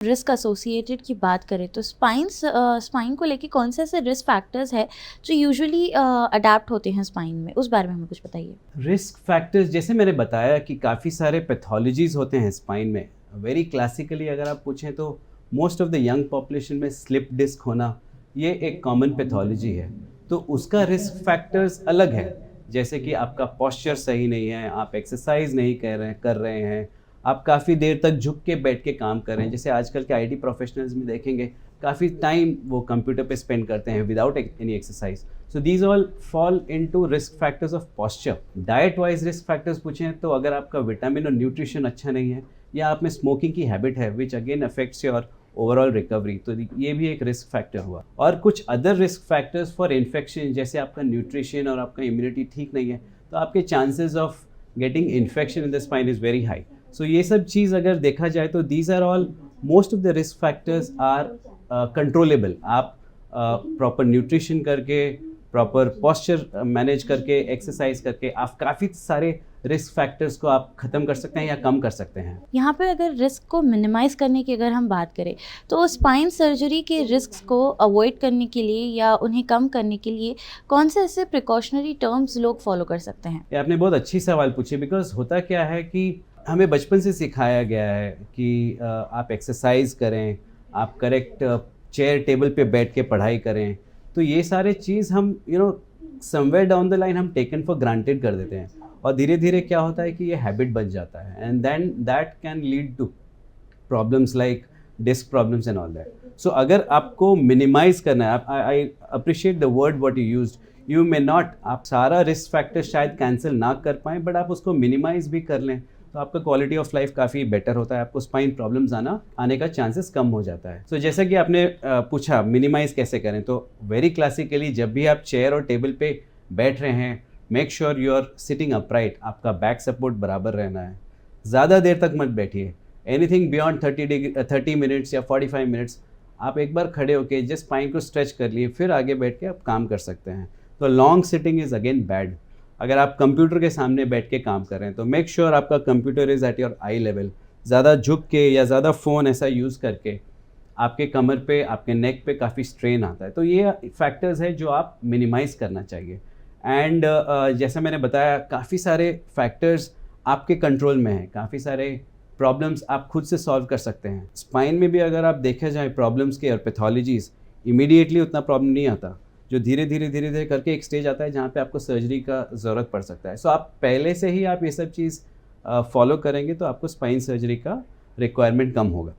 Risk associated की बात करें तो स्पाइन को लेके कौन से ऐसे रिस्क फैक्टर्स है जो यूजुअली अडेप्ट होते हैं स्पाइन में, उस बारे में हमें कुछ बताइए। रिस्क फैक्टर्स जैसे मैंने बताया कि काफ़ी सारे पैथोलॉजीज होते हैं स्पाइन में। वेरी क्लासिकली अगर आप पूछें तो most of the young population में स्लिप डिस्क होना ये एक कॉमन पैथोलॉजी है। तो उसका रिस्क फैक्टर्स अलग है, जैसे कि आपका पोस्चर सही नहीं है, आप एक्सरसाइज नहीं कर रहे हैं, आप काफ़ी देर तक झुक के बैठ के काम कर रहे हैं। जैसे आजकल के आईटी प्रोफेशनल्स में देखेंगे काफ़ी टाइम वो कंप्यूटर पे स्पेंड करते हैं without any exercise. So these all fall into risk factors of posture. Diet wise risk factors पूछें तो अगर आपका विटामिन और न्यूट्रिशन अच्छा नहीं है या आप में स्मोकिंग की हैबिट है which again affects your overall recovery, तो ये भी एक रिस्क फैक्टर हुआ। और कुछ other risk factors for infection, जैसे आपका न्यूट्रिशन और आपका इम्यूनिटी ठीक नहीं है तो आपके chances of getting infection in the spine is very high. So ये सब चीज़ अगर देखा जाए तो these are all most of the risk factors are controllable. आप प्रॉपर न्यूट्रिशन करके, प्रॉपर पोस्चर मैनेज करके, एक्सरसाइज करके आप काफ़ी सारे रिस्क फैक्टर्स को आप ख़त्म कर सकते हैं या कम कर सकते हैं। यहाँ पे अगर रिस्क को मिनिमाइज़ करने की अगर हम बात करें तो स्पाइन सर्जरी के रिस्क को अवॉइड करने के लिए या उन्हें कम करने के लिए कौन से ऐसे प्रिकॉशनरी टर्म्स लोग फॉलो कर सकते हैं? ये आपने बहुत अच्छी सवाल पूछी, बिकॉज होता क्या है कि हमें बचपन से सिखाया गया है कि आप एक्सरसाइज करें, आप करेक्ट चेयर टेबल पे बैठ के पढ़ाई करें। तो ये सारे चीज़ हम समवेयर डाउन द लाइन हम टेकन फॉर ग्रांटेड कर देते हैं और धीरे धीरे क्या होता है कि ये हैबिट बन जाता है and then that can lead to problems like disc problems and all that. So अगर आपको मिनिमाइज करना है, I appreciate the word what you used, you may not, आप सारा रिस्क फैक्टर शायद कैंसिल ना कर पाएँ बट आप उसको मिनिमाइज भी कर लें तो आपका क्वालिटी ऑफ लाइफ काफ़ी बेटर होता है, आपको स्पाइन प्रॉब्लम्स आने का चांसेस कम हो जाता है। सो जैसा कि आपने पूछा मिनिमाइज कैसे करें, तो वेरी क्लासिकली जब भी आप चेयर और टेबल पे बैठ रहे हैं make sure you are sitting upright, आपका बैक सपोर्ट बराबर रहना है, ज़्यादा देर तक मत बैठिए। एनीथिंग बियॉन्ड 30 मिनट्स या 45 मिनट्स आप एक बार खड़े होके जस्ट स्पाइन को स्ट्रेच कर लिए फिर आगे बैठ के आप काम कर सकते हैं। तो long sitting is again bad. अगर आप कंप्यूटर के सामने बैठ के काम कर रहे हैं तो मेक श्योर आपका computer is at your I level. ज़्यादा झुक के या ज़्यादा फ़ोन ऐसा यूज़ करके आपके कमर पे, आपके नेक पे काफ़ी स्ट्रेन आता है। तो ये फैक्टर्स है जो आप मिनिमाइज़ करना चाहिए। एंड जैसा मैंने बताया काफ़ी सारे फैक्टर्स आपके कंट्रोल में हैं, काफ़ी सारे प्रॉब्लम्स आप खुद से सॉल्व कर सकते हैं। स्पाइन में भी अगर आप देखे जाए प्रॉब्लम्स के और पैथोलॉजीज़ इमीडिएटली उतना प्रॉब्लम नहीं आता, जो धीरे धीरे करके एक स्टेज आता है जहाँ पे आपको सर्जरी का ज़रूरत पड़ सकता है। सो आप पहले से ही आप ये सब चीज़ फॉलो करेंगे तो आपको स्पाइन सर्जरी का रिक्वायरमेंट कम होगा।